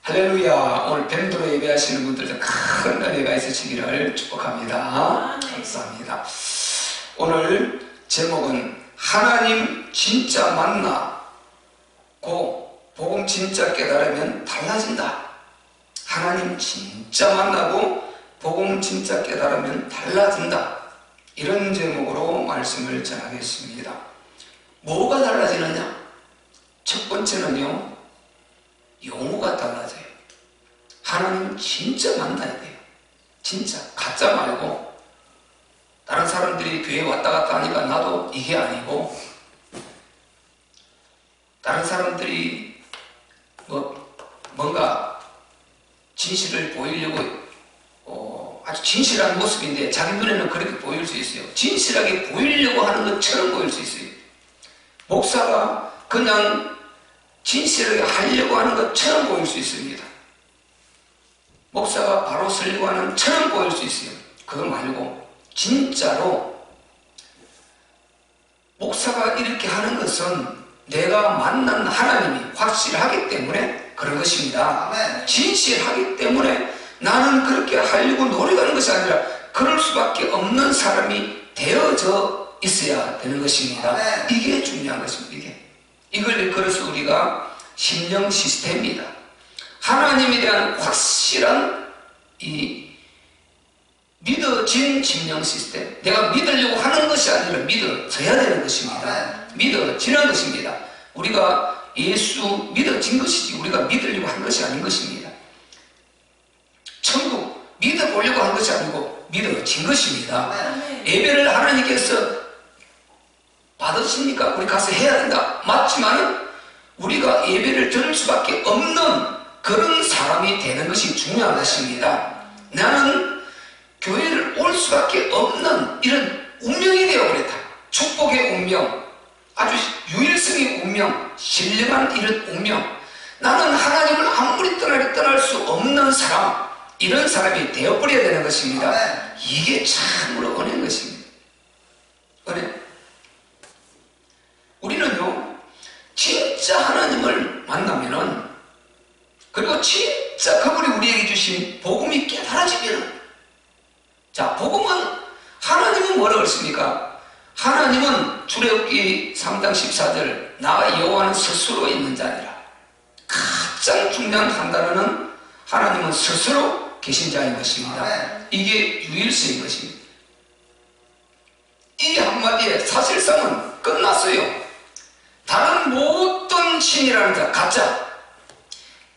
할렐루야. 오늘 밴드로 예배하시는 분들도 큰 은혜가 있으시기를 축복합니다. 감사합니다. 오늘 제목은 하나님 진짜 만나고 복음 진짜 깨달으면 달라진다. 하나님 진짜 만나고 복음 진짜 깨달으면 달라진다. 이런 제목으로 말씀을 전하겠습니다. 뭐가 달라지느냐? 첫 번째는요, 용어가 달라져요. 하나님 진짜 만나야 돼요. 진짜 가짜 말고. 다른 사람들이 교회 왔다 갔다 하니까 나도 이게 아니고, 다른 사람들이 뭔가 진실을 보이려고 아주 진실한 모습인데 자기 눈에는 그렇게 보일 수 있어요. 진실하게 보이려고 하는 것처럼 보일 수 있어요. 목사가 그냥 진실하게 하려고 하는 것처럼 보일 수 있습니다. 목사가 바로 서려고 하는 것처럼 보일 수 있어요. 그거 말고 진짜로 목사가 이렇게 하는 것은 내가 만난 하나님이 확실하기 때문에 그런 것입니다. 진실하기 때문에 나는 그렇게 하려고 노력하는 것이 아니라 그럴 수밖에 없는 사람이 되어져 있어야 되는 것입니다. 이게 중요한 것입니다. 이걸 그래서 우리가 심령 시스템입니다. 하나님에 대한 확실한 믿어진 심령 시스템. 내가 믿으려고 하는 것이 아니라 믿어져야 되는 것입니다. 믿어지는 것입니다. 우리가 예수 믿어진 것이지 우리가 믿으려고 한 것이 아닌 것입니다. 천국 믿어보려고 한 것이 아니고 믿어진 것입니다. 예배를 하나님께서 받으십니까? 우리 가서 해야 된다. 맞지만 우리가 예배를 드릴 수밖에 없는 그런 사람이 되는 것이 중요한 것입니다. 나는 교회를 올 수밖에 없는 이런 운명이 되어버렸다. 축복의 운명, 아주 유일성의 운명, 신령한 이런 운명. 나는 하나님을 아무리 떠날 수 없는 사람, 이런 사람이 되어버려야 되는 것입니다. 이게 참으로 은혜인 것입니다. 은혜. 우리는요, 진짜 하나님을 만나면은, 그리고 진짜 그분이 우리에게 주신 복음이 깨달아지면은, 자, 복음은, 하나님은 뭐라고 했습니까? 하나님은 출애굽기 3장 14절, 나 여호와는 스스로 있는 자니라. 가장 중요한 한 단어는 하나님은 스스로 계신 자인 것입니다. 이게 유일성인 것입니다. 이 한마디에 사실상은 끝났어요. 다른 모든 신이라는 것 가짜,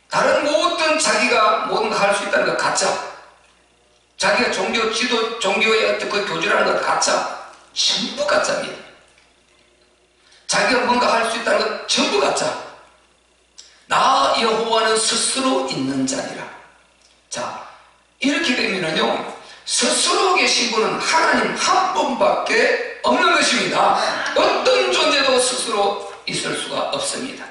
다른 모든 자기가 뭔가 할 수 있다는 것 가짜, 자기가 종교 지도 종교의 어떤 그 교주라는 것 가짜, 전부 가짜입니다. 자기가 뭔가 할 수 있다는 것 전부 가짜. 나 여호와는 스스로 있는 자니라. 자, 이렇게 되면은요, 스스로 계신 분은 하나님 한 분밖에 없는 것입니다. 어떤 존재도 스스로 있을 수가 없습니다.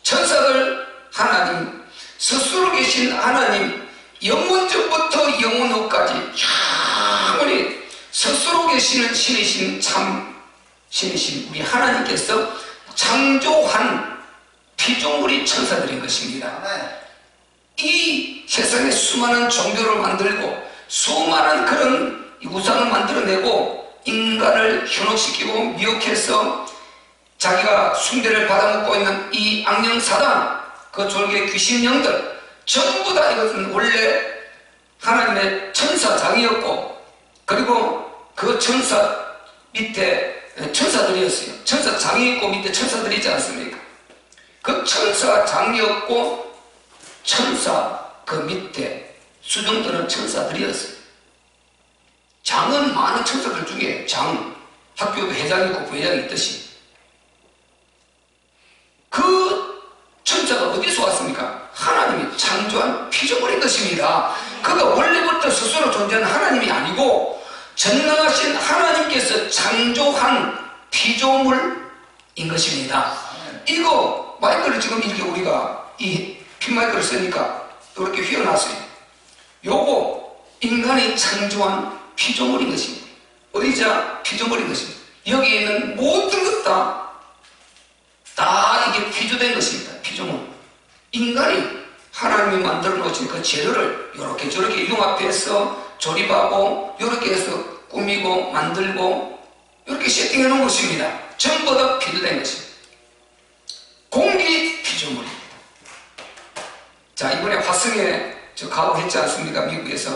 천사들 하나님, 스스로 계신 하나님, 영원전부터 영원 후까지 영원히 스스로 계시는 신이신 참 신이신 우리 하나님께서 창조한 피조물이 천사들인 것입니다. 이 세상에 수많은 종교를 만들고 수많은 그런 우상을 만들어내고 인간을 현혹시키고 미혹해서 자기가 숭배를 받아먹고 있는 이 악령사단, 그 졸개 귀신령들 전부 다 이것은 원래 하나님의 천사장이었고, 그리고 그 천사 밑에 천사들이었어요. 천사장이 있고 밑에 천사들이 있지 않습니까? 그 천사장이었고 천사 그 밑에 수정들은 천사들이었어요. 장은 많은 천사들 중에 장, 학교도 회장이 있고 부회장이 있듯이 그 천사가 어디서 왔습니까? 하나님이 창조한 피조물인 것입니다. 그가 원래부터 스스로 존재하는 하나님이 아니고 전능하신 하나님께서 창조한 피조물인 것입니다. 이거 마이크를 지금 이렇게 우리가 이 핀마이크를 쓰니까 이렇게 휘어놨어요. 요거 인간이 창조한 피조물인 것입니다. 의자 피조물인 것입니다. 여기에 있는 모든 것 다 이게 피조된 것입니다. 피조물. 인간이 하나님이 만들어 놓으신 그 재료를 이렇게 저렇게 융합해서 조립하고 이렇게 해서 꾸미고 만들고 이렇게 세팅해 놓은 것입니다. 전부 다 필요된 것입니다. 공기 피조물입니다. 자, 이번에 화성에 저 가고 했지 않습니까? 미국에서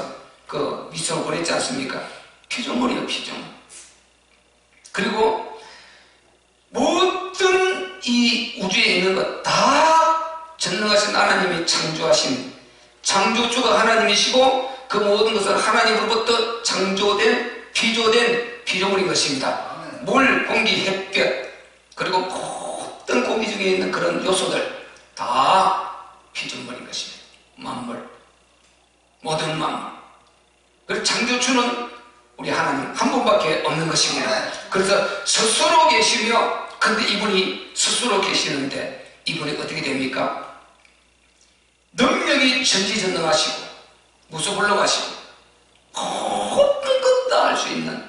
그 미션을 보냈지 않습니까? 피조물이요, 피조물. 그리고 모든 이 우주에 있는 것 다 전능하신 하나님이 창조하신 창조주가 하나님이시고 그 모든 것은 하나님으로부터 창조된 피조된 피조물인 것입니다. 물, 공기, 햇볕 그리고 모든 공기 중에 있는 그런 요소들 다 피조물인 것입니다. 만물, 모든 만물. 그래서 창조주는 우리 하나님 한 분밖에 없는 것입니다. 그래서 스스로 계시며, 근데 이분이 스스로 계시는데 이분이 어떻게 됩니까? 능력이 전지전능하시고 무소불능하시고 모든 것 다 할 수 있는,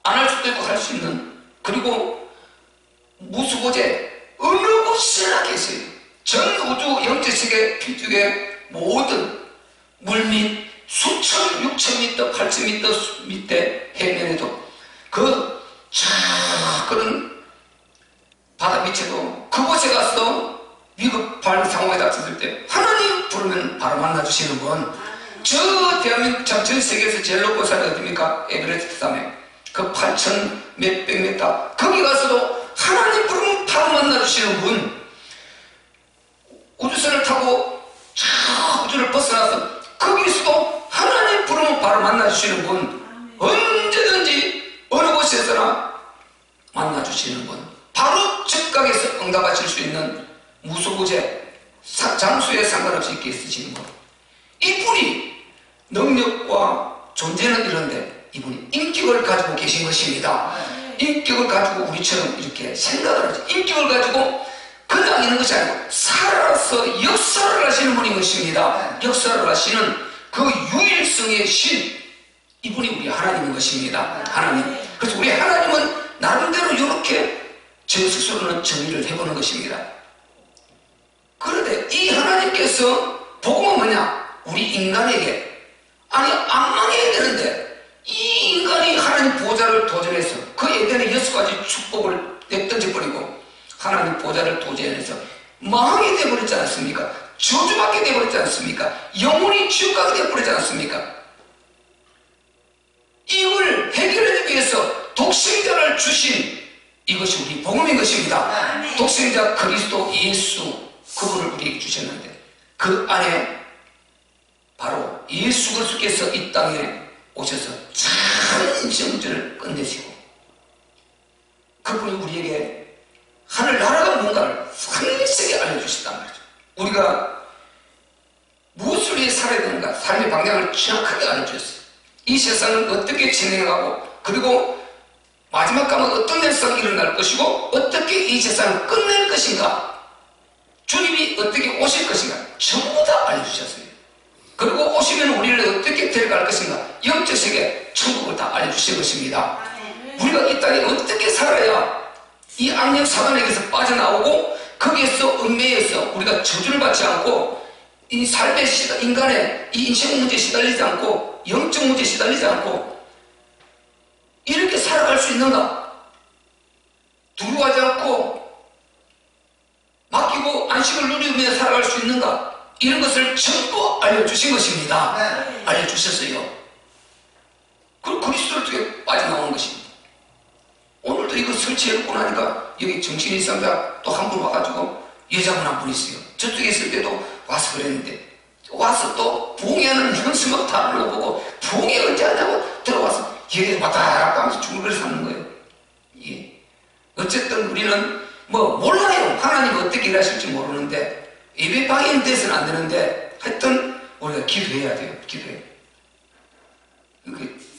안 할 수도 있고 할 수 있는, 그리고 무수고제 어느 곳이나 계세요. 전 우주 영지세계 필중의 모든 물밑 수천, 6,000m, 8,000m 밑에 해면에도 그런 바다 밑에도 그곳에 가서 위급한 상황에 닥쳤을 때 하나님 부르면 바로 만나주시는 분. 저 대한민국 전 세계에서 제일 높은 산이 어딥니까? 에베레스트 산에 그 8,000 몇백 미터 거기 가서도 하나님 부르면 바로 만나주시는 분. 우주선을 타고 저 우주를 벗어나서 거기서도 하나님 부르면 바로 만나주시는 분. 언제든지 어느 곳에서나 만나주시는 분. 바로 즉각에서 응답하실 수 있는 무소부재 장소에 상관없이 있게 있으시는 분. 이분이 능력과 존재는 이런데 이분이 인격을 가지고 계신 것입니다. 인격을 가지고 우리처럼 이렇게 생각을 하죠. 인격을 가지고 그냥 있는 것이 아니고 살아서 역사를 하시는 분인 것입니다. 역사를 하시는 그 유일성의 신, 이분이 우리 하나님인 것입니다. 하나님. 그래서 우리 하나님은 나름대로 이렇게 저 스스로는 정의를 해보는 것입니다. 그런데 이 하나님께서 복음은 뭐냐? 우리 인간에게, 아니 안 망해야 되는데 이 인간이 하나님 보좌를 도전해서 그 에덴의 6가지 축복을 내던져버리고 하나님 보좌를 도전해서 망하게 되어버렸지 않습니까? 저주받게 되어버렸지 않습니까? 영혼이 지옥 가게 되어버렸지 않습니까? 이걸 해결하기 위해서 독생자를 주신 이것이 우리 복음인 것입니다. 독생자 그리스도 예수, 그분을 우리에게 주셨는데 그 안에 바로 예수 그리스도께서 이 땅에 오셔서 참 인생문제를 끝내시고 그분이 우리에게 하늘나라가 뭔가를 상세하게 알려주셨단 말이죠. 우리가 무엇을 위해 살아야 되는가, 삶의 방향을 정확하게 알려주셨어요. 이 세상은 어떻게 진행하고 그리고 마지막 가면 어떤 역사가 일어날 것이고 어떻게 이 세상을 끝낼 것인가, 주님이 어떻게 오실 것인가 전부 다 알려주셨어요. 그리고 오시면 우리를 어떻게 데려갈 것인가, 영적 세계 천국을 다 알려주신 것입니다. 우리가 이 땅에 어떻게 살아야 이 악령 사단에게서 빠져나오고 거기에서 얽매여서 우리가 저주를 받지 않고 이 삶의 인간의 이 인생 문제에 시달리지 않고 영적 문제에 시달리지 않고 이렇게 살아갈 수 있는가? 두려워하지 않고 맡기고 안식을 누리며 살아갈 수 있는가? 이런 것을 전부 알려주신 것입니다. 알려주셨어요. 그리고 그리스도를 통해 빠져나오는 것입니다. 오늘도 이거 설치해놓고 나니까 여기 정신이 이상자 또 한 분 와가지고 여자분 한 분 있어요. 저쪽에 있을 때도 와서 그랬는데 와서 또 부흥회하는 현수막타를 보고 부흥회 언제 하냐고 들어와서 여기서 왔다 갔다 하면서 중국을 사는 거예요. 예. 어쨌든 우리는 뭐 몰라요. 하나님이 어떻게 일하실지 모르는데 예배 방해돼서는 안 되는데 하여튼 우리가 기도해야 돼요. 기도해.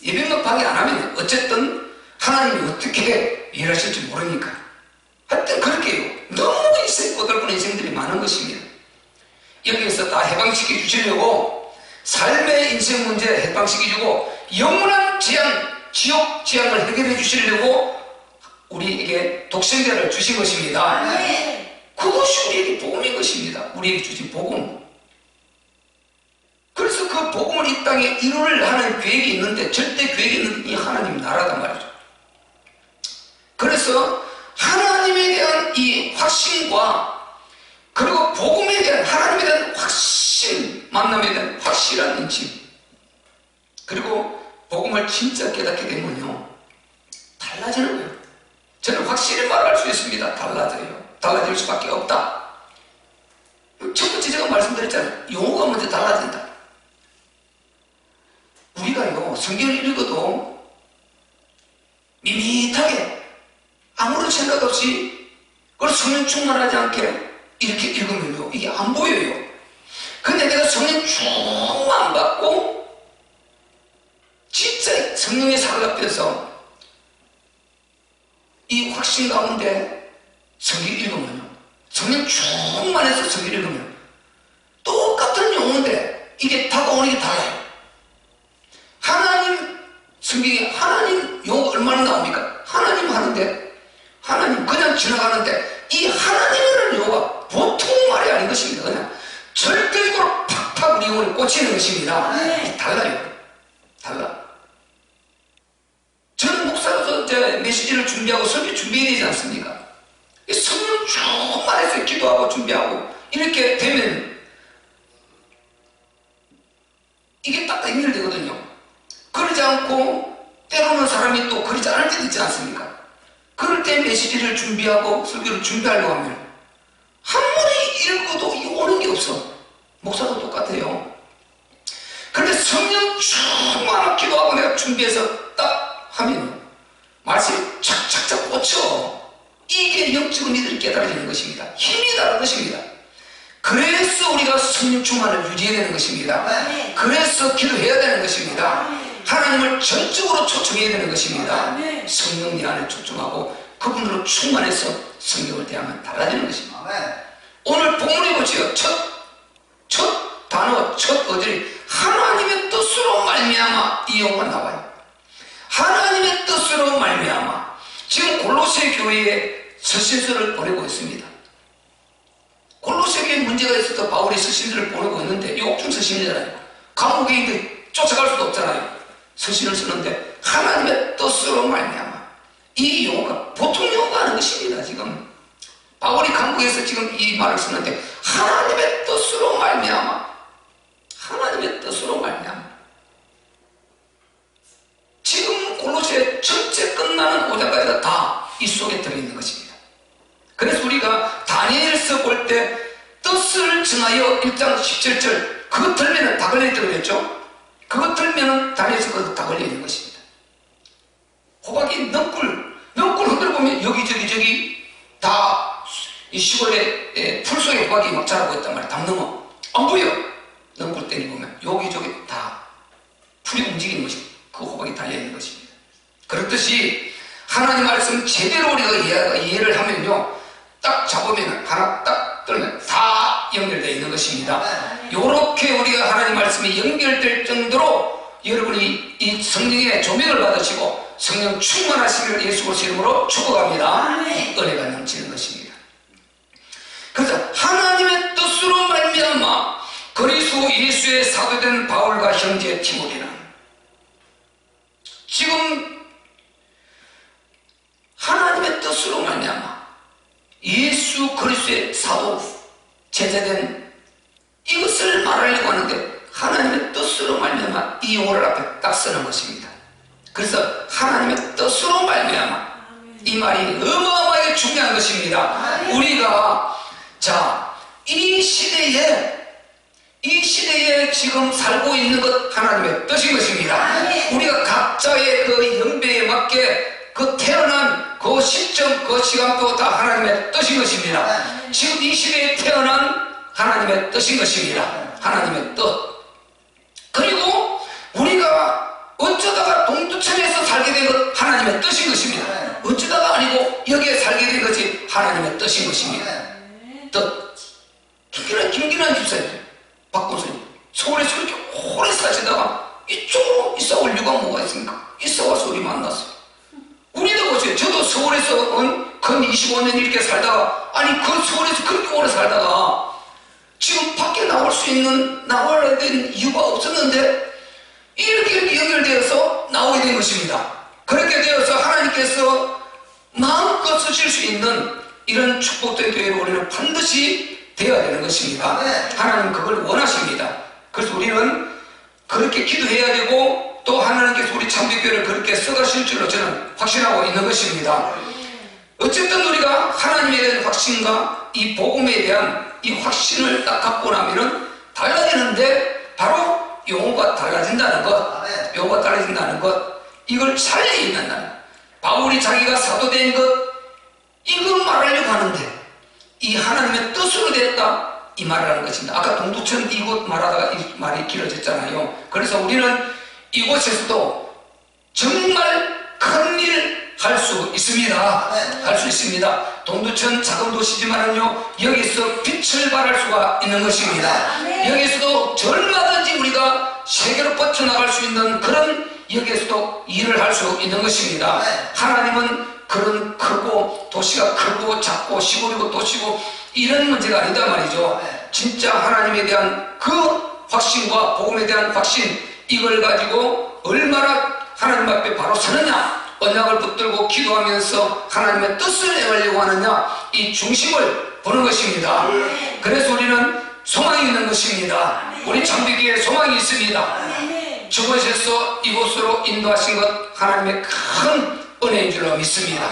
예배만 방해 안 하면 어쨌든 하나님이 어떻게 일하실지 모르니까 하여튼 그렇게 해요. 너무 인생 꼬들꼬는 인생들이 많은 것입니다. 여기에서 다 해방시켜 주시려고 삶의 인생 문제 해방시켜 주고 영원한 재앙, 지옥 재앙을 해결해 주시려고 우리에게 독생자를 주신 것입니다. 그것이 우리에게 복음인 것입니다. 우리에게 주신 복음. 그래서 그 복음을 이 땅에 이루를 하는 계획이 있는데, 절대 계획이 있는 이 하나님 나라단 말이죠. 그래서 하나님에 대한 이 확신과, 그리고 복음에 대한, 하나님에 대한 확신, 만남에 대한 확실한 인식, 그리고 복음을 진짜 깨닫게 되면요, 달라지는 거예요. 저는 확실히 말할 수 있습니다. 달라져요. 달라질 수밖에 없다. 첫 번째 제가 말씀드렸잖아요. 용어가 먼저 달라진다. 우리가요, 성경을 읽어도 밋밋하게 아무런 생각 없이 그걸 성령 충만하지 않게 이렇게 읽으면요, 이게 안 보여요. 근데 내가 성령 충만 받고 진짜 성령의 사를 앞에서 이 확신 가운데 성경 읽으면요, 성령 충만해서 성경 읽으면 똑같은 용어인데 이게 다가오는 게 달라요. 하나님, 성경에 하나님 용어 얼마나 나옵니까? 하나님 하는데, 하나님 그냥 지나가는데, 이 하나님이라는 용어가 보통 말이 아닌 것입니다. 그냥 절대적으로 팍팍 우리 영혼에 꽂히는 것입니다. 달라요. 달라. 저는 목사로서 이제 메시지를 준비하고 설교 준비해야 되지 않습니까? 성령 충만해서 기도하고 준비하고 이렇게 되면 이게 딱 연결되거든요. 그러지 않고 때로는 사람이 또 그러지 않을 때도 있지 않습니까? 그럴 때 메시지를 준비하고 설교를 준비하려고 하면 아무리 읽어도 이 오는 게 없어. 목사도 똑같아요. 그런데 성령 충만한 기도하고 내가 준비해서 딱 하면 말씀이 착착착 꽂혀. 이게 영적인 이들이 깨달아지는 것입니다. 힘이 다른 것입니다. 그래서 우리가 성령 충만을 유지해야 되는 것입니다. 그래서 기도해야 되는 것입니다. 하나님을 전적으로 초청해야 되는 것입니다. 성령님 안에 초청하고 그분으로 충만해서 성경을 대하면 달라지는 것입니다. 오늘 본문에 보시오. 첫 단어, 첫 어절이 하나님의 뜻으로 말미암아, 이 용어가 나와요. 하나님의 뜻으로 말미암아. 지금 골로새 교회에 서신서를 보내고 있습니다. 골로새 교회에 문제가 있어서 바울이 서신들을 보내고 있는데, 이 옥중 서신이잖아요. 감옥에 있는데 쫓아갈 수도 없잖아요. 서신을 쓰는데 하나님의 뜻으로 말미암아. 이 용어가 보통 용어가 아닌 것입니다. 지금 바울이 감옥에서 지금 이 말을 쓰는데 하나님의 뜻으로 말미암아. 하나님의 뜻으로 말미암아. 지금 골로새 전체 끝나는 5장까지가 다 이 속에 들어있는 것입니다. 그래서 우리가 다니엘서 볼 때 뜻을 정하여 1장 17절 그것 들면 다 걸려있다고 그랬죠? 그것 들면 다니엘서 그것 다 걸려있는 것입니다. 호박이 넝쿨 흔들어 보면 여기저기 다 이 시골에 풀 속에 호박이 막 자라고 있단 말이에요. 담 넘어 안 보여. 넝쿨 때리 보면 여기저기 다 풀이 움직이는 것이고 그 호박이 달려있는 것입니다. 그렇듯이 하나님 말씀 제대로 우리가 이해를 하면요, 딱 잡으면 하나 딱 들면 다 연결되어 있는 것입니다. 요렇게 우리가 하나님 말씀이 연결될 정도로 여러분이 이 성령의 조명을 받으시고 성령 충만하시기를 예수 그리스도의 이름으로 축복합니다. 은혜가 넘치는 것입니다. 그래서 하나님의 뜻으로 말미암아 그리스도 예수의 사도된 바울과 형제 디모데는 지금 하나님의 뜻으로 말미암아 예수 그리스도의 사도 제자된 이것을 말하려고 하는데 하나님의 뜻으로 말미암아 이 용어를 앞에 딱 쓰는 것입니다. 그래서 하나님의 뜻으로 말미암아 이 말이 어마어마하게 중요한 것입니다. 우리가 이 시대에 지금 살고 있는 것 하나님의 뜻인 것입니다. 우리가 각자의 그 연배에 맞게 그 태어난 그 시점, 그 시간도 다 하나님의 뜻인 것입니다. 지금 이 시대에 태어난 하나님의 뜻인 것입니다. 하나님의 뜻. 그리고 우리가 어쩌다가 동두천에서 살게 된 것 하나님의 뜻인 것입니다. 어쩌다가 아니고 여기에 살게 된 것이 하나님의 뜻인 것입니다. 뜻. 김기란 집사님, 박권수님, 서울에서 이렇게 오래 사시다가 이쪽으로 이사 올 이유가 뭐가 있습니까? 이사 와서 우리 만났어요. 우리도 보세요. 저도 서울에서 온 그 근 25년 이렇게 살다가, 아니 그 서울에서 그렇게 오래 살다가 지금 밖에 나와야 된 이유가 없었는데 이렇게 연결되어서 나오게 된 것입니다. 그렇게 되어서 하나님께서 마음껏 쓰실 수 있는 이런 축복된 교회를 우리는 반드시 되어야 되는 것입니다. 하나님 그걸 원하십니다. 그래서 우리는 그렇게 기도해야 되고, 또 하나님께서 우리 참교회를 그렇게 써가실 줄로 저는 확신하고 있는 것입니다. 어쨌든 우리가 하나님에 대한 확신과 이 복음에 대한 이 확신을 딱 갖고 나면은 달라지는데, 바로 용어가 달라진다는 것, 용어가 달라진다는 것, 이걸 살려야 바울이 자기가 사도된 것, 이걸 말하려고 하는데 이 하나님의 뜻으로 됐다, 이 말을 하는 것입니다. 아까 동두천 이곳 말하다가 이 말이 길어졌잖아요. 그래서 우리는 이곳에서도 정말 큰 일 할 수 있습니다. 할 수 있습니다. 동두천 작은 도시지만은요, 여기서 빛을 발할 수가 있는 것입니다. 여기서도 얼마든지 우리가 세계로 뻗쳐나갈 수 있는 그런, 여기에서도 일을 할 수 있는 것입니다. 하나님은 그런 크고 도시가 크고 작고 시골이고 도시고 이런 문제가 아니다 말이죠. 진짜 하나님에 대한 그 확신과 복음에 대한 확신, 이걸 가지고 얼마나 하나님 앞에 바로 서느냐, 언약을 붙들고 기도하면서 하나님의 뜻을 내려고 하느냐, 이 중심을 보는 것입니다. 그래서 우리는 소망이 있는 것입니다. 우리 참교회에 소망이 있습니다. 저곳에서 이곳으로 인도하신 것 하나님의 큰 은혜인 줄로 믿습니다.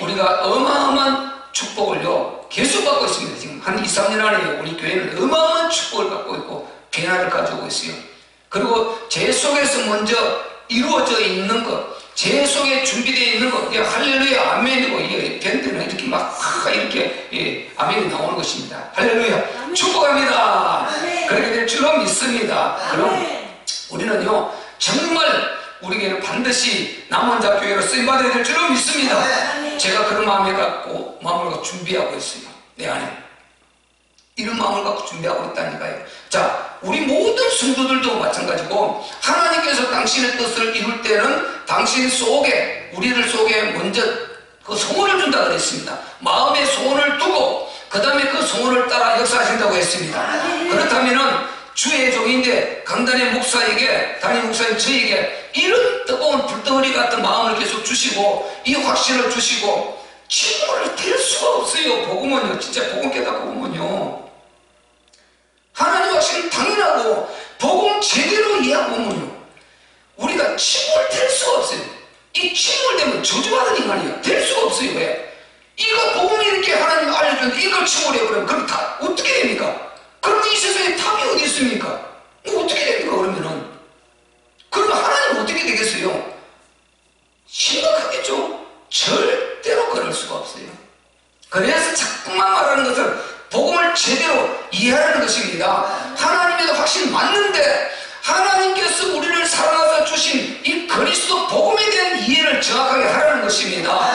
우리가 어마어마한 축복을요 계속 받고 있습니다. 지금 한 2, 3년 안에 우리 교회는 어마어마한 축복을 받고 있고 변화를 가지고 있어요. 그리고 제 속에서 먼저 이루어져 있는 것, 제 속에 준비되어 있는 것, 할렐루야 아멘이고, 이게 밴드는 이렇게 막 이렇게 아멘이 나오는 것입니다. 할렐루야 축복합니다. 그렇게 될 줄로 믿습니다. 그럼 우리는요 정말 우리 교회는 반드시 남원자 교회로 쓰임받아야 될 줄로 믿습니다. 제가 그런 마음을 갖고 준비하고 있어요. 내 안에 이런 마음을 갖고 준비하고 있다니까요. 자, 우리 모든 성도들도 마찬가지고, 하나님께서 당신의 뜻을 이룰 때는 당신 속에, 우리들 속에 먼저 그 소원을 준다고 했습니다. 마음의 소원을 두고 그 다음에 그 소원을 따라 역사하신다고 했습니다. 그렇다면은 주의 종인데 강단의 목사에게, 담임 목사님 저에게 이런 뜨거운 불덩어리 같은 마음을 계속 주시고 이 확신을 주시고, 침몰을 댈 수가 없어요. 복음은요, 진짜 복음 깨닫고 보면요, 하나님 확신은 당연하고 복음 제대로 이해하고 보면요, 우리가 침몰 댈 수가 없어요. 이 침몰되면 저주받은 인간이야. 될 수가 없어요. 왜? 이거 복음이 이렇게 하나님 알려줬는데 이걸 침몰해버리면 그럼 다 어떻게 됩니까? 그럼 이 세상에 답이 어디 있습니까? 어떻게 됩니까? 그러면 하나님 어떻게 되겠어요? 심각하겠죠? 절대로 그럴 수가 없어요. 그래서 자꾸만 말하는 것은 복음을 제대로 이해하는 것입니다. 하나님에도 확실히 맞는데, 하나님께서 우리를 사랑하사 주신 이 그리스도 복음에 대한 이해를 정확하게 하라는 것입니다.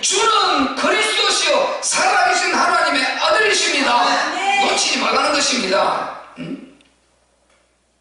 주는 그리스도시요 살아계신 하나님의 아들이십니다. 놓치지 말라는 것입니다.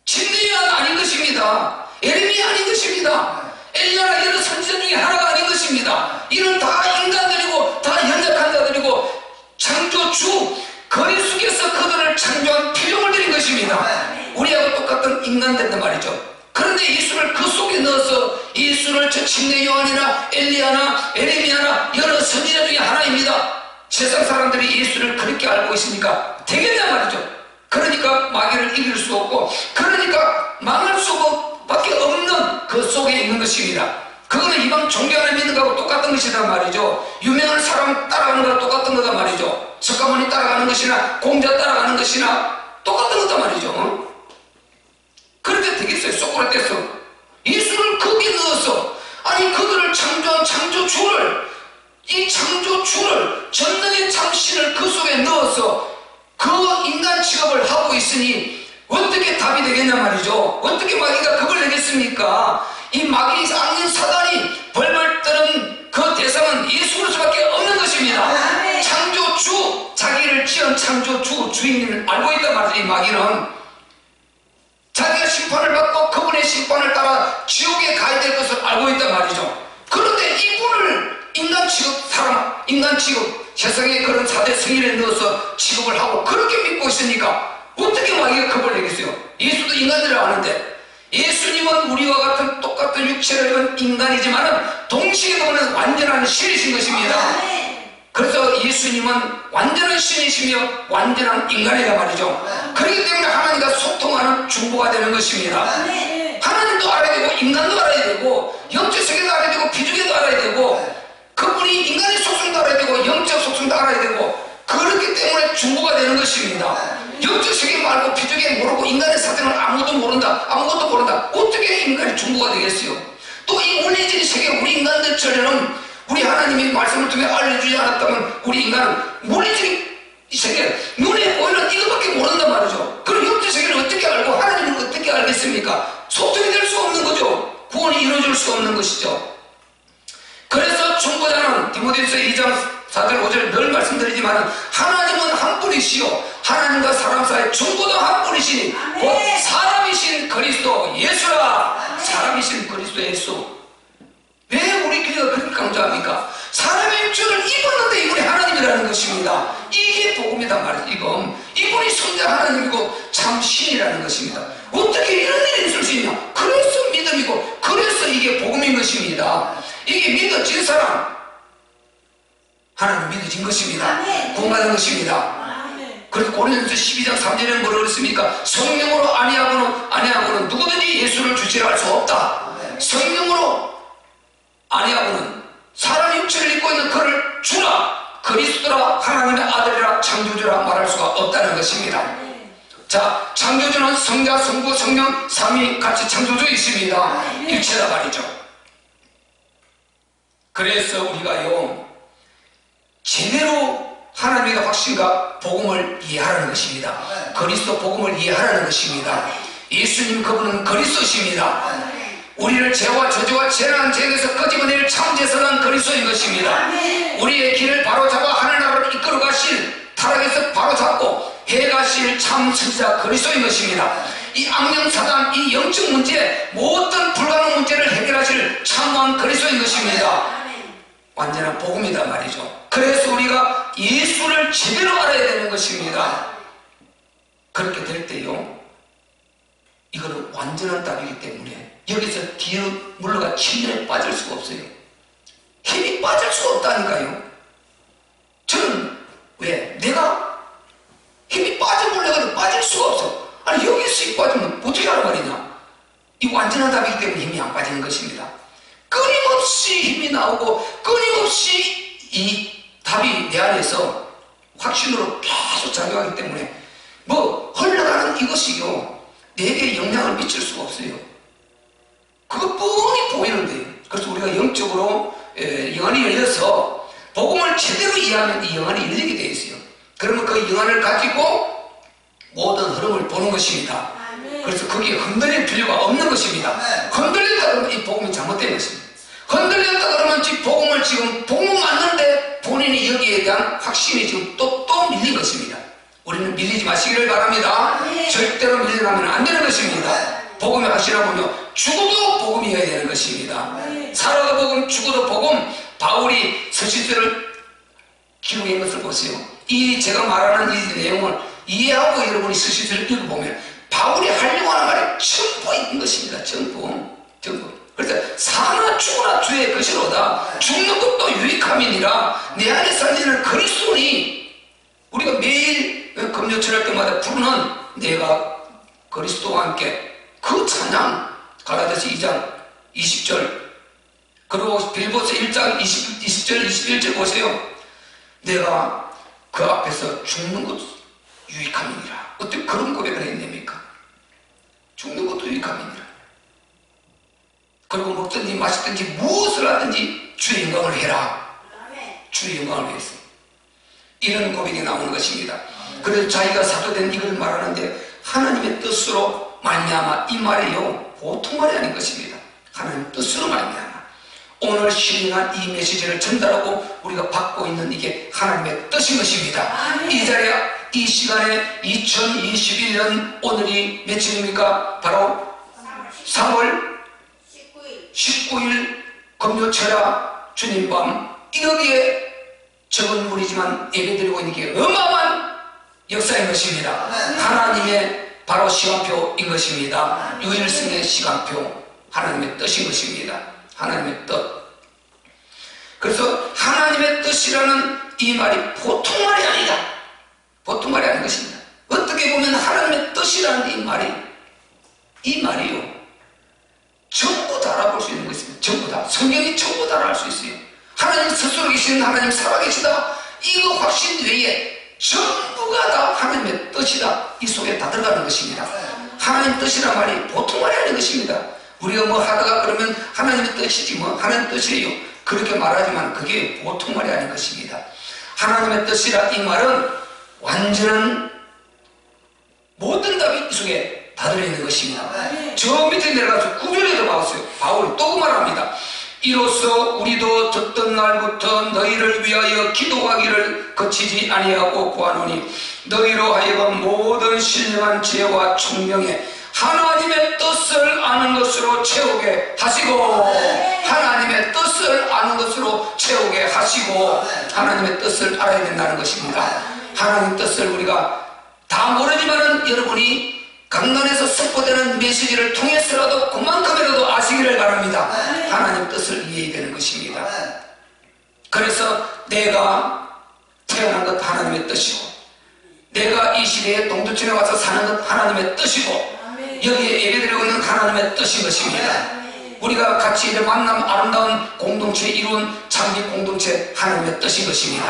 진리가 아닌 것입니다. 에레미야 아닌 것입니다. 엘리야나 이런 선지자 중에 하나가 아닌 것입니다. 이런 다 인간들이고 다 연약한 자들이고 창조주 그리스도께서 그들을 창조한 필요를 드린 것입니다. 우리하고 똑같은 인간들단 말이죠. 그런데 예수를 그 속에 넣어서, 예수를 저 침례 요한이나 엘리야나 에레미야나 여러 선지자 중에 하나입니다. 세상 사람들이 예수를 그렇게 알고 있으니까 되겠냐 말이죠. 그러니까 마귀를 이길 수 없고, 그러니까 망할 수밖에 없는 그 속에 있는 것입니다. 그거는 이방 종교 안에 믿는 거하고 똑같은 것이란 말이죠. 유명한 사람 따라가는 거랑 똑같은 거단 말이죠. 석가모니 따라가는 것이나 공자 따라가는 것이나 똑같은 거단 말이죠. 그렇게 되겠어요? 소크라테스 예수를 거기에 넣어서, 아니 그들을 창조한 창조주를, 이 창조주를, 전능의 참신을 그 속에 넣어서 그 인간 취급을 하고 있으니 어떻게 답이 되겠냐 말이죠. 어떻게 마귀가 그걸 내겠습니까? 이 마귀 악인 사단이 벌벌 떠는 그 대상은 예수 그리스도밖에 없는 것입니다. 창조주, 자기를 지은 창조주 주인을 알고 있단 말이죠. 이 마귀는 자기가 심판을 받고 그분의 심판을 따라 지옥에 가야 될 것을 알고 있단 말이죠. 그런데 이분을 인간 취급, 인간 취급, 세상에 그런 4대 성인에 넣어서 취급을 하고 그렇게 믿고 있으니까 어떻게 마귀가 겁을 내겠어요? 예수도 인간들을 아는데, 예수님은 우리와 같은 똑같은 육체를 입은 인간이지만 동시에 보는 완전한 신이신 것입니다. 그래서 예수님은 완전한 신이시며 완전한 인간이란 말이죠. 그렇기 때문에 하나님과 소통하는 중보가 되는 것입니다. 하나님도 알아야 되고 인간도 알아야 되고 영적 세계도 알아야 되고 비주계도 알아야 되고 그분이 인간의 속성도 알아야 되고 영적 속성도 알아야 되고, 그렇기 때문에 중보가 되는 것입니다. 영적 세계 말고 비주계 모르고 인간의 사정을 아무것도 모른다. 어떻게 인간이 중보가 되겠어요? 또 이 물리적인 세계, 우리 인간들처럼 우리 하나님이 말씀을 통해 알려주지 않았다면 우리 인간은 물리적인 이 세계, 눈에 보이는 이것밖에 모른단 말이죠. 그럼 영적 세계를 어떻게 알고 하나님을 어떻게 알겠습니까? 소통이 될 수 없는 거죠. 구원이 이루어질 수 없는 것이죠. 그래서 중보자는 디모데후서 2장 4절 5절 늘 말씀드리지만 하나님은 한 분이시요 하나님과 사람 사이의 중보도 한 분이시니 곧 사람이신 그리스도 예수라. 사람이신 그리스도 예수. 왜 우리 교회가 그렇게 강조합니까? 사람의 육체를 입었는데 이분이 하나님이라는 것입니다. 이게 복음이다 말이죠. 이분이 성자 하나님이고 참 신이라는 것입니다. 어떻게 이런 일이 있을 수 있냐? 그래서 믿음이고 그래서 이게 복음인 것입니다. 이게 믿어진 사람, 하나님 믿어진 것입니다. 구원받은 것입니다. 그래서 고린도서 12장 3절에는 뭐라고 그랬습니까? 성령으로 아니하고는 누구든지 예수를 주체로 할 수 없다. 성령으로 아니하고는 사람의 육체를 입고 있는 그를 주라, 그리스도라, 하나님의 아들이라, 창조주라 말할 수가 없다는 것입니다. 자, 창조주는 성자, 성부, 성령, 삼위 같이 창조주이십니다. 일체다 말이죠. 그래서 우리가요 제대로 하나님의 확신과 복음을 이해하라는 것입니다. 그리스도 복음을 이해하라는 것입니다. 예수님 그분은 그리스도십니다. 우리를 죄와 저주와 재난 죄에서 끄집어낼 참재선한 그리스도인 것입니다. 우리의 길을 바로잡아 하늘나라로 이끌어 가실, 타락에서 바로잡고 해가실 참 선지자 그리스도인 것입니다. 이 악령 사단, 이 영적 문제, 모든 불가능 문제를 해결하실 참왕 그리스도인 것입니다. 완전한 복음이다 말이죠. 그래서 우리가 예수를 제대로 알아야 되는 것입니다. 그렇게 될 때요 이거는 완전한 답이기 때문에 여기서 뒤에 물러가 침전에 빠질 수가 없어요. 힘이 빠질 수가 없다니까요. 저는 왜? 내가 힘이 빠져보려고 빠질 수가 없어. 아니 여기서 빠지면 어떻게 하란 말이냐. 이 완전한 답이기 때문에 힘이 안 빠지는 것입니다. 끊임없이 힘이 나오고 끊임없이 이 답이 내 안에서 확신으로 계속 작용하기 때문에 뭐 흘러가는 이것이요 내게 영향을 미칠 수가 없어요. 그거 뻔히 보이는데요. 그래서 우리가 영적으로 영안이 열려서 복음을 제대로 이해하면 이 영안이 열리게 되어 있어요. 그러면 그 영안을 가지고 모든 흐름을 보는 것입니다. 그래서 거기에 흔들릴 필요가 없는 것입니다. 흔들린다 그러면 이 복음이 잘못된 것입니다. 흔들렸다 그러면 이 복음을 지금 복음 맞는데 본인이 여기에 대한 확신이 지금 또 밀린 것입니다. 우리는 밀리지 마시기를 바랍니다. 절대로 밀려나면 안 되는 것입니다. 복음의 확신하면요 죽어도 복음이어야 되는 것입니다. 살아도 복음, 죽어도 복음. 바울이 서신서를 기록한 것을 보세요. 이 제가 말하는 이 내용을 이해하고 여러분이 서신서를 읽어보면 바울이 하려고 하는 말이 전부 있는 것입니다. 전부. 그래서 사나 죽으나 주의 것이로다. 죽는 것도 유익함이니라. 내 안에 살리는 그리스도니. 우리가 매일 금요철 할 때마다 부르는 내가 그리스도와 함께 그 찬양, 갈라디아서 2장 20절 그리고 빌보서 1장 20절 21절 보세요. 내가 그 앞에서 죽는 것도 유익함이니라. 어떻게 그런 고백을 했습니까? 죽는 것도 유익함이니라. 그리고 먹든지 마시든지 무엇을 하든지 주의 영광을 해라. 주의 영광을 위해서. 이런 고백이 나오는 것입니다. 그래서 자기가 사도된 이걸 말하는데 하나님의 뜻으로 말미암아 이 말이요 보통 말이 아닌 것입니다. 하나님의 뜻으로 말미암아 오늘 신령한 이 메시지를 전달하고 우리가 받고 있는 이게 하나님의 뜻인 것입니다. 이 자리에 이 시간에 2021년 오늘이 며칠입니까? 바로 3월 19일 금요철야 주님밤 여기에 적은 무리지만 예배드리고 있는 게 어마어마한 역사인 것입니다. 하나님의 바로 시간표인 것입니다. 유일성의 시간표, 하나님의 뜻인 것입니다. 하나님의 뜻. 그래서 하나님의 뜻이라는 이 말이 보통 말이 아니다. 보통 말이 아닌 것입니다. 어떻게 보면 하나님의 뜻이라는 이 말이요, 전부 다 알아볼 수 있는 것입니다. 전부 다. 성경이 전부 다 알 수 있어요. 하나님 스스로 계시는 하나님 살아계시다, 이거 확신 외에 전부가 다 하나님의 뜻이다, 이 속에 다 들어가는 것입니다. 하나님 뜻이란 말이 보통 말이 아닌 것입니다. 우리가 뭐 하다가 그러면 하나님의 뜻이지 뭐 하나님 뜻이에요, 그렇게 말하지만 그게 보통 말이 아닌 것입니다. 하나님의 뜻이라 이 말은 완전한 모든 답이 이 속에 다 들어있는 것입니다. 저 밑에 내려가서 9절에도 봤어요. 바울이 또 그 말합니다. 이로써 우리도 듣던 날부터 너희를 위하여 기도하기를 그치지 아니하고 구하노니 너희로 하여금 모든 신령한 지혜와 총명에 하나님의 뜻을 아는 것으로 채우게 하시고, 하나님의 뜻을 아는 것으로 채우게 하시고, 하나님의 뜻을 알아야 된다는 것입니다. 하나님의 뜻을 우리가 다 모르지만은 여러분이 강단에서 선포되는 메시지를 통해서라도 그만큼이라도 아시기를 바랍니다. 하나님 뜻을 이해해야 되는 것입니다. 그래서 내가 태어난 것 하나님의 뜻이고, 내가 이 시대에 동두천에 와서 사는 것 하나님의 뜻이고, 여기에 예배드리고 있는 하나님의 뜻인 것입니다. 우리가 같이 이제 만남 아름다운 공동체 이룬 장기 공동체 하나님의 뜻인 것입니다.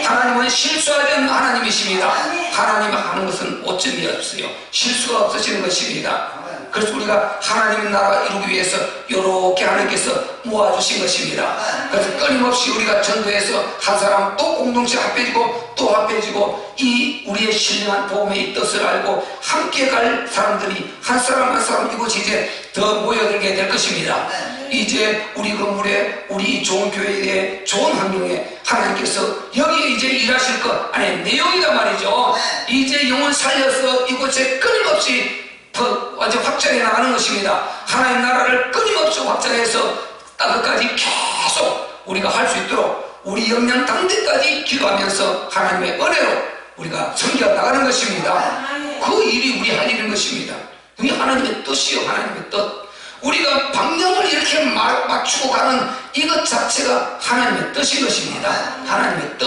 하나님은 실수하지 않는 하나님이십니다. 하나님이 하는 것은 오점이 없어요. 실수가 없으시는 것입니다. 그래서 우리가 하나님의 나라가 이루기 위해서 이렇게 하나님께서 모아주신 것입니다. 그래서 끊임없이 우리가 전도해서 한 사람 또 공동체 합해지고 또 합해지고, 이 우리의 신령한 복음의 뜻을 알고 함께 갈 사람들이 한 사람 한 사람 이곳에 이제 더 모여들게 될 것입니다. 이제 우리 건물에, 우리 좋은 교회에, 좋은 환경에 하나님께서 여기에 이제 일하실 것 안에 내용이란 말이죠. 이제 영혼 살려서 이곳에 끊임없이 더 완전 확장해 나가는 것입니다. 하나님 나라를 끊임없이 확장해서 땅끝까지 계속 우리가 할 수 있도록 우리 역량 당대까지 기도하면서 하나님의 은혜로 우리가 섬겨 나가는 것입니다. 그 일이 우리 할 일인 것입니다. 그게 하나님의 뜻이요, 하나님의 뜻. 우리가 방향을 이렇게 맞추고 가는 이것 자체가 하나님의 뜻인 것입니다. 하나님의 뜻.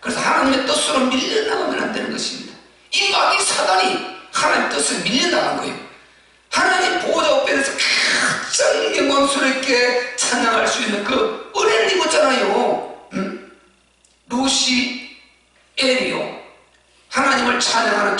그래서 하나님의 뜻으로 밀려나가면 안 되는 것입니다. 이 마귀 사단이 하나님 뜻을 밀려나간 거예요. 하나님 보호자 앞에서 가장 영광스럽게 찬양할 수 있는 그 은혜를 입었잖아요. 루시 엘이요, 하나님을 찬양하는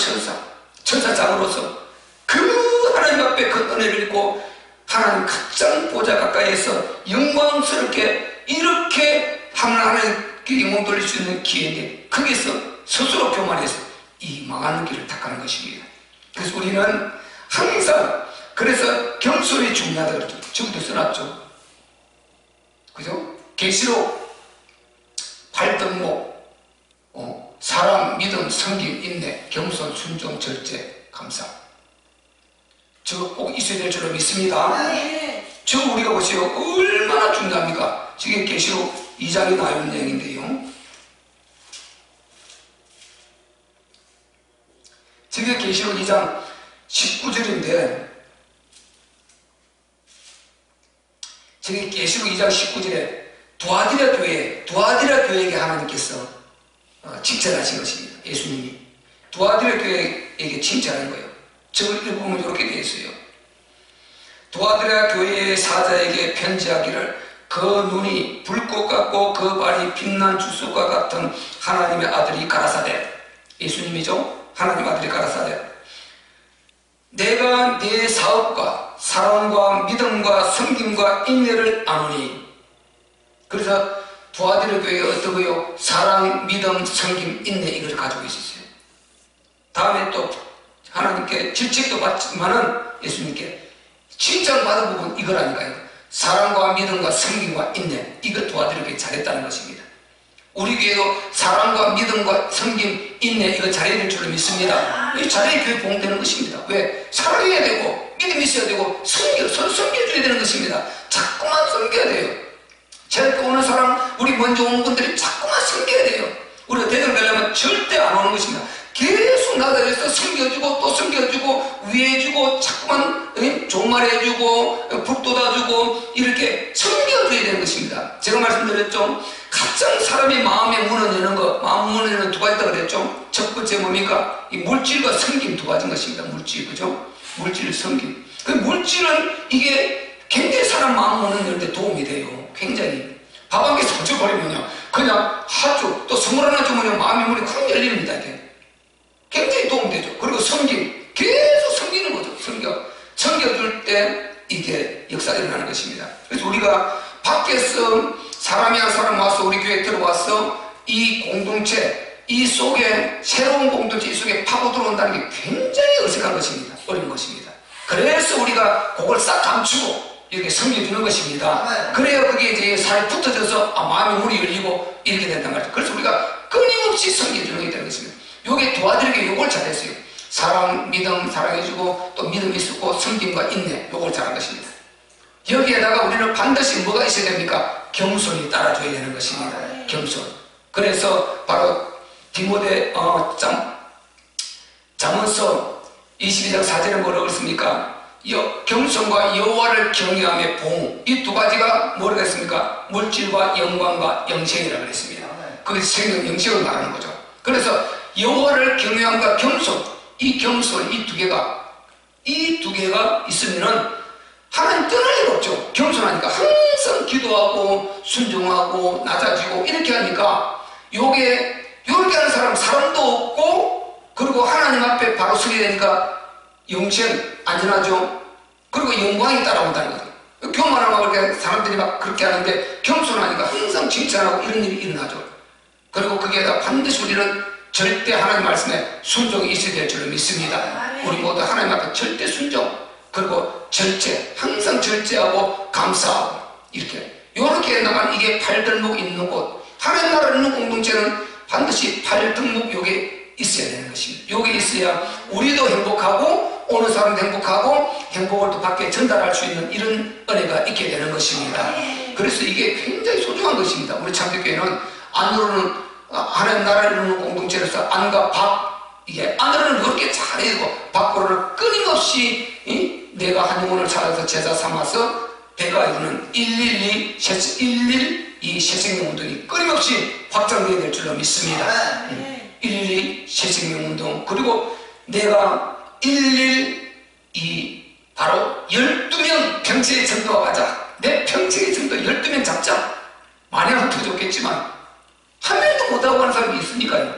천사장으로서 그 하나님 앞에 그 은혜를 입고 하나님 가장 보호자 가까이에서 영광스럽게 이렇게 하나님께 영광 돌릴 수 있는 기회인데, 거기서 스스로 교만해서 이 망하는 길을 택하는 것입니다. 그래서 우리는 항상, 그래서 겸손이 중요하다 그랬죠. 저기도 써놨죠. 그죠? 계시록 8등목, 사랑, 믿음, 섬김, 인내, 겸손, 순종, 절제, 감사. 저거 꼭 있어야 될 줄로 믿습니다. 저거 우리가 보세요. 얼마나 중요합니까? 지금 계시록 2장에 나와 있는 내용인데요. 저게 계시록 2장 19절인데, 저게 계시록 2장 19절에 두아디라 교회에게 하나님께서 칭찬하신 것입니다. 예수님이 두아디라 교회에게 칭찬한 거예요. 저걸 읽어보면 이렇게 되어 있어요. 두아디라 교회의 사자에게 편지하기를 그 눈이 불꽃 같고 그 발이 빛난 주석과 같은 하나님의 아들이 가라사대, 예수님이죠. 하나님 아들이 가라사대, 내가 네 사업과 사랑과 믿음과 섬김과 인내를 아노니. 그래서 두아디라 교회가 어떠고요? 사랑, 믿음, 섬김, 인내, 이걸 가지고 있었어요. 다음에 또 하나님께 질책도 받지만은 예수님께 칭찬받은 부분 이거라니까요. 사랑과 믿음과 섬김과 인내, 이거 두아디라 교회 잘했다는 것입니다. 우리 교회도 사랑과 믿음과 섬김, 인내, 이거 잘해야 될 줄로 믿습니다. 이 잘해야 교회 봉되는 것입니다. 왜? 사랑해야 되고 믿음이 있어야 되고 서로 섬겨줘야 되는 것입니다. 자꾸만 섬겨야 돼요. 기분 좋은 분들이 자꾸만 섬겨야 돼요. 우리가 대장 되려면 절대 안 오는 것입니다. 계속 나다에서 섬겨주고 또 섬겨주고 위해주고 자꾸만 좋은 말 해주고 북 돋아주고 이렇게 섬겨줘야 되는 것입니다. 제가 말씀드렸죠. 가장 사람이 마음의 문을 여는 거, 마음 문을 여는 두 가지다 그랬죠. 첫 번째 뭡니까? 이 물질과 섬김 두 가지인 것입니다. 물질, 그죠? 물질, 섬김. 그 물질은 이게 굉장히 사람 마음 문을 여는데 도움이 돼요. 굉장히. 밥 한 개 사줘버리면요, 그냥 하죠. 또 선물 하나 주면요, 마음의 문이 콱 열립니다. 이게 굉장히 도움이 되죠. 그리고 섬김, 계속 섬기는 거죠. 섬겨줄 때 이게 역사가 일어나는 것입니다. 그래서 우리가 밖에서 사람이 한 사람 와서 우리 교회에 들어와서 이 공동체, 이 속에 새로운 공동체 이 속에 파고 들어온다는 게 굉장히 어색한 것입니다. 어려운 것입니다. 그래서 우리가 그걸 싹 감추고 이렇게 섬겨주는 것입니다. 그래야 그게 이제 살이 붙어져서 마음의 문이 열리고 이렇게 된단 말이죠. 그래서 우리가 끊임없이 섬겨주는 게 되는 것입니다. 요게 도와드리게 요걸 잘했어요. 사랑, 믿음, 사랑해주고 또 믿음이 있었고 섬김과 인내, 요걸 잘한 것입니다. 여기에다가 우리는 반드시 뭐가 있어야 됩니까? 겸손이 따라줘야 되는 것입니다. 겸손. 그래서 바로 디모데 잠언서 22장 4절에 뭐라고 했습니까? 겸손과 여호와를 경외함의 봉, 이 두 가지가 뭐라고 했습니까? 물질과 영광과 영생이라고 했습니다. 그게 생명, 영생을 말하는 거죠. 그래서 여호와를 경외함과 겸손, 이 겸손, 이 두 개가 있으면은 하나님 떠날 일 없죠. 겸손하니까 항상 기도하고 순종하고 낮아지고 이렇게 하니까 요게 이렇게 하는 사람도 없고, 그리고 하나님 앞에 바로 서게 되니까 영생 안전하죠. 그리고 영광이 따라온다는 거죠. 교만하고 그렇게 사람들이 막 그렇게 하는데 겸손하니까 항상 칭찬하고 이런 일이 일어나죠. 그리고 거기에다 반드시 우리는 절대 하나님 말씀에 순종이 있어야 될 줄로 믿습니다. 우리 모두 하나님 앞에 절대 순종, 그리고 절제, 항상 절제하고 감사하고 이렇게 나간 이게 팔들목 있는 곳, 하나님 나라 있는 공동체는 반드시 팔등목 요게 있어야 되는 것입니다. 요게 있어야 우리도 행복하고 오는 사람도 행복하고 행복을 또 밖에 전달할 수 있는 이런 은혜가 있게 되는 것입니다. 그래서 이게 굉장히 소중한 것입니다. 우리 참교회는 안으로는 하나님 나라를 이루는 공동체로서 안과 밖, 이게 안으로는 그렇게 잘해주고 밖으로는 끊임없이 내가 한 영혼을 찾아서 제자 삼아서 배가 이루는 112 새생명 운동이 끊임없이 확장되어야 될 줄로 믿습니다. 112 새생명 운동, 그리고 내가 112 바로 12명 병체의 전도와 가자. 내 병체의 전도 12명 잡자. 많이 하면 더 좋겠지만 한 명도 못하고 가는 사람이 있으니까요.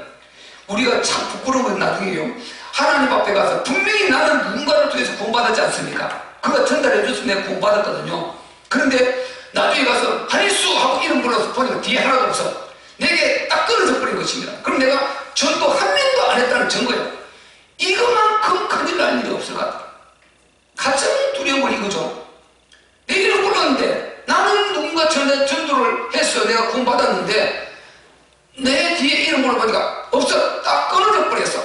우리가 참 부끄러운 건 나중에요, 하나님 앞에 가서 분명히 나는 누군가를 통해서 구원받았지 않습니까? 그가 전달해줘서 내가 구원받았거든요. 그런데 나중에 가서 한일수 하고 이름 불러서 보니까 뒤에 하나도 없어. 내게 딱 끊어져 버린 것입니다. 그럼 내가 전도 한 명도 안 했다는 증거예요. 이거만큼 큰일 날 일이 없을 것 같아요. 가장 두려운 건 이거죠. 내 이름 불렀는데 나는 누군가 전도를 했어. 내가 구원받았는데 내 뒤에 이름 불러보니까 없어. 딱 끊어져 버렸어.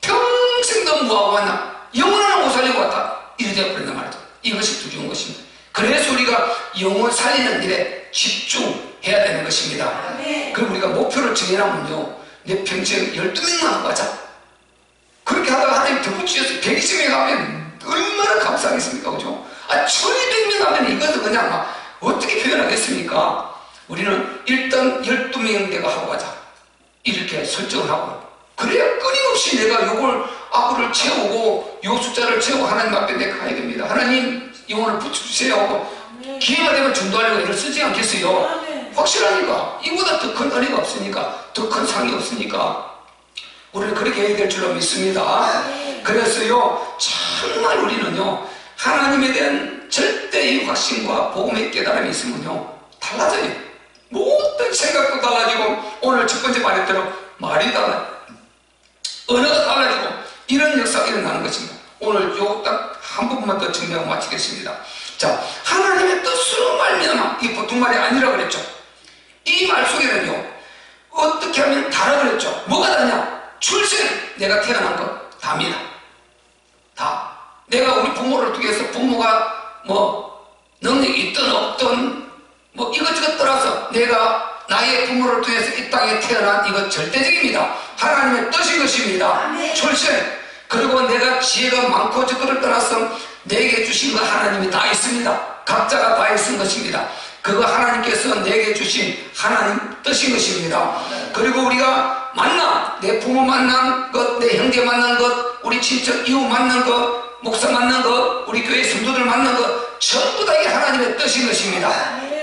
평생 너 뭐하고 왔나? 영혼 하나 못 살리고 왔다. 이래 되어버린단 말이죠. 이것이 두려운 것입니다. 그래서 우리가 영혼 살리는 일에 집중해야 되는 것입니다. 그리고 우리가 목표를 정해놓으면요, 내 평생 12명만 하고 가자. 그렇게 하다가 하나님 덧붙여서 120명 하면 얼마나 감사하겠습니까? 그죠? 1200명 하면 이것을 그냥 막 어떻게 표현하겠습니까? 우리는 일단 12명 내가 하고 가자. 이렇게 설정을 하고, 그래야 끊임없이 내가 요걸 앞으로 채우고 요 숫자를 채우고 하나님 앞에 내가 가야 됩니다. 하나님 영혼을 붙여주세요 하고 기회가 되면 전도하려고 애를 쓰지 않겠어요? 확실하니까. 이보다 더 큰 은혜가 없으니까, 더 큰 상이 없으니까 우리는 그렇게 해야 될 줄로 믿습니다. 그래서요, 정말 우리는요, 하나님에 대한 절대의 확신과 복음의 깨달음이 있으면요, 달라져요. 모든 생각도 달라지고, 오늘 첫 번째 말했대로 말이 달라요. 언어가 달라지고, 이런 역사가 일어나는 것입니다. 오늘 요 딱 한 부분만 더 정리하고 마치겠습니다. 자, 하나님의 뜻으로 말미암아, 이게 보통 말이 아니라 그랬죠. 이 말 속에는요, 어떻게 하면 다라 그랬죠. 뭐가 다냐? 출생, 내가 태어난 것 답니다. 다. 내가 우리 부모를 통해서 부모가 뭐 능력이 있든 없든 뭐 이것저것 떠나서 내가 나의 부모를 통해서 이 땅에 태어난 이것 절대적입니다. 하나님의 뜻인 것입니다. 출생. 그리고 내가 지혜가 많고 저거를 떠나서 내게 주신 거 하나님이 다 있습니다. 각자가 다 있은 것입니다. 그거 하나님께서 내게 주신 하나님 뜻인 것입니다. 그리고 우리가 만남, 내 부모 만난 것, 내 형제 만난 것, 우리 친척 이웃 만난 것, 목사 만난 것, 우리 교회 성도들 만난 것, 전부 다 이게 하나님의 뜻인 것입니다.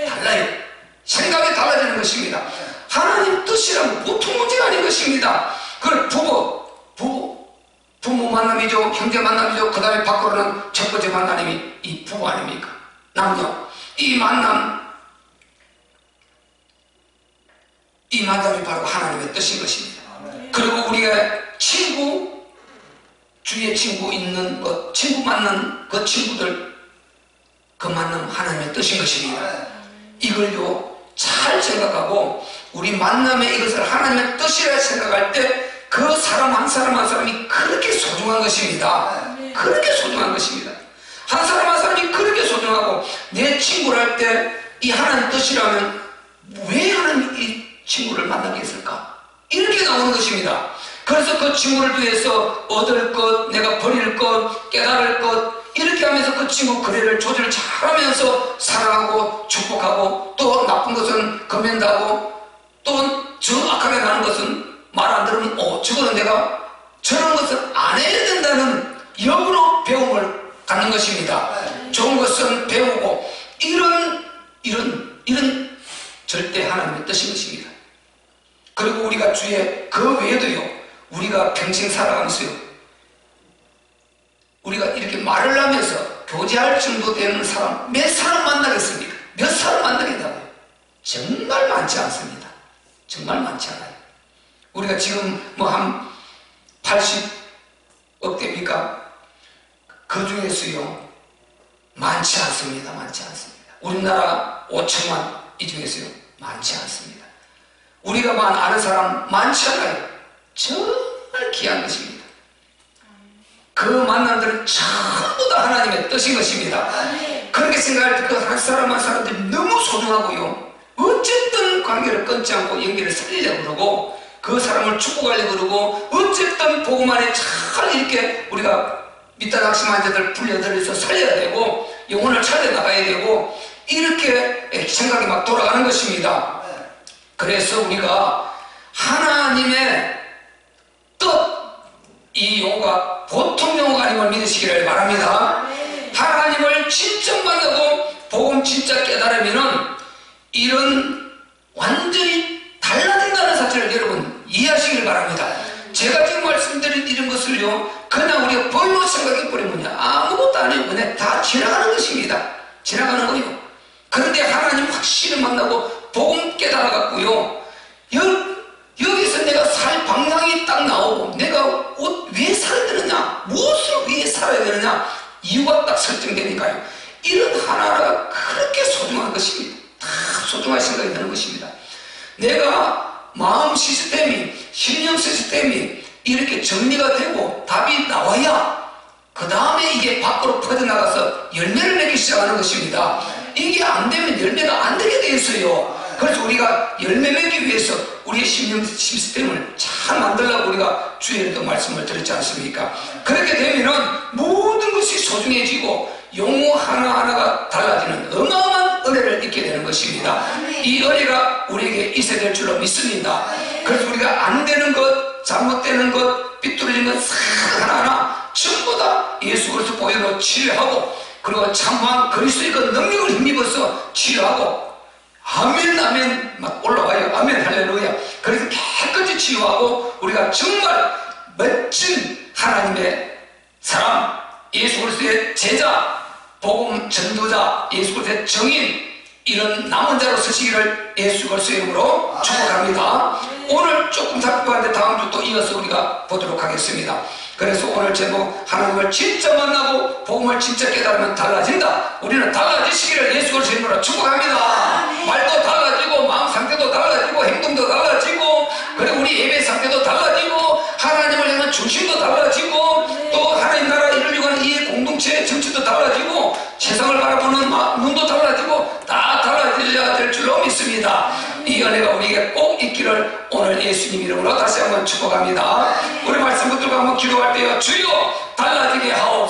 달라요. 생각이 달라지는 것입니다. 하나님 뜻이란 보통 문제가 아닌 것입니다. 그걸 부모 만남이죠. 형제 만남이죠. 그 다음에 밖으로는 첫 번째 만남이 이 부부 아닙니까? 남녀. 이 만남이 바로 하나님의 뜻인 것입니다. 그리고 우리가 친구, 주위에 친구 있는 것, 친구 만난 그 친구들, 그 만남 하나님의 뜻인 것입니다. 이걸요, 잘 생각하고, 우리 만남의 이것을 하나님의 뜻이라 생각할 때, 그 사람 한 사람 한 사람이 그렇게 소중한 것입니다. 그렇게 소중한 것입니다. 한 사람 한 사람이 그렇게 소중하고, 내 친구를 할 때, 이 하나님 뜻이라면, 왜 하나님 이 친구를 만나게 했을까? 이렇게 나오는 것입니다. 그래서 그 친구를 위해서 얻을 것, 내가 버릴 것, 깨달을 것, 이렇게 하면서 그 친구 거래를 조절 잘하면서 사랑하고 축복하고, 또 나쁜 것은 건면다고, 또 저 악하게 나는 것은 말 안 들으면 저거는 내가 저런 것을 안 해야 된다는 역으로 배움을 갖는 것입니다. 좋은 것은 배우고, 이런 절대 하나님의 뜻인 것입니다. 그리고 우리가 주위에 그 외에도요, 우리가 평생 살아가면서요, 우리가 이렇게 말을 하면서 교제할 정도 되는 사람 몇 사람 만나겠습니까? 몇 사람 만나겠다고요? 정말 많지 않습니다. 정말 많지 않아요. 우리가 지금 뭐 한 80억 대입니까? 그 중에서요, 많지 않습니다. 많지 않습니다. 우리나라 5천만 이 중에서요, 많지 않습니다. 우리가 아는 사람 많지 않아요. 정말 귀한 것입니다. 그 만남들은 전부 다 하나님의 뜻인 것입니다. 그렇게 생각할 때 그 한 사람 한 사람들이 너무 소중하고요, 어쨌든 관계를 끊지 않고 연결을 살리려고 그러고, 그 사람을 축복하려고 그러고, 어쨌든 복음 안에 잘 이렇게 우리가 밑단 학심한 자들 불려들여서 살려야 되고, 영혼을 찾아나가야 되고, 이렇게 생각이 막 돌아가는 것입니다. 그래서 우리가 하나님의 뜻, 이 용어가 보통 용어가 아닌 걸 믿으시기를 바랍니다. 하나님을 진짜 만나고 복음 진짜 깨달으면은 이런 완전히 달라진다는 사실을 여러분 이해하시길 바랍니다. 제가 지금 말씀드린 이런 것을요, 그냥 우리가 벌로 생각해버리면 아무것도 안 해요. 그냥 다 지나가는 것입니다. 지나가는 거예요. 그런데 하나님 확실히 만나고 복음 깨달아갖고요, 여기서 내가 살 방향이 딱 나오고, 내가 옷 왜 살아야 되느냐, 무엇을 위해 살아야 되느냐, 이유가 딱 설정되니까요, 이런 하나가 그렇게 소중한 것입니다. 다 소중한 생각이 드는 것입니다. 내가 마음 시스템이, 심령 시스템이 이렇게 정리가 되고 답이 나와야 그 다음에 이게 밖으로 퍼져나가서 열매를 맺기 시작하는 것입니다. 이게 안 되면 열매가 안 되게 돼 있어요. 그래서 우리가 열매 맺기 위해서 우리의 심령 시스템을 잘 만들려고 우리가 주일에도 말씀을 드렸지 않습니까? 그렇게 되면은 모든 것이 소중해지고 용어 하나하나가 달라지는 어마어마한 은혜를 잊게 되는 것입니다. 이 은혜가 우리에게 있어야 될 줄로 믿습니다. 그래서 우리가 안 되는 것, 잘못되는 것, 삐뚤어진 것 하나하나 전부 다 예수 그리스도 보혈로 치유하고, 그리고 참한 그리스도의 그 능력을 힘입어서 치유하고, 아멘 아멘 막 올라와요. 아멘 할렐루야. 그래서 깨끗이 치유하고 우리가 정말 멋진 하나님의 사람, 예수 그리스도의 제자, 복음 전도자, 예수 그리스도의 증인, 이런 남은 자로 서시기를 예수 그리스도의 이름으로 축복합니다. 오늘 조금 살펴봤는데 다음 주 또 이어서 우리가 보도록 하겠습니다. 그래서 오늘 제목, 하나님을 진짜 만나고 복음을 진짜 깨달으면 달라진다. 우리는 달라지시기를 예수 그리스도의 이름으로 축복합니다. 말도 달라지고, 마음 상태도 달라지고, 행동도 달라지고, 그리고 우리 예배 상태도 달라지고, 하나님을 향한 중심도 달라지고, 또 하나님 나라 이루려고 하는 이 공동체의 정치도 달라지고, 세상을 바라보는 눈도 달라지고, 다 달라져야 될 줄로 믿습니다. 이 이 은혜가 우리에게 꼭 있기를 오늘 예수님 이름으로 다시 한번 축복합니다. 우리 말씀 붙들고 한번 기도할 때요. 주여 달라지게 하옵소서.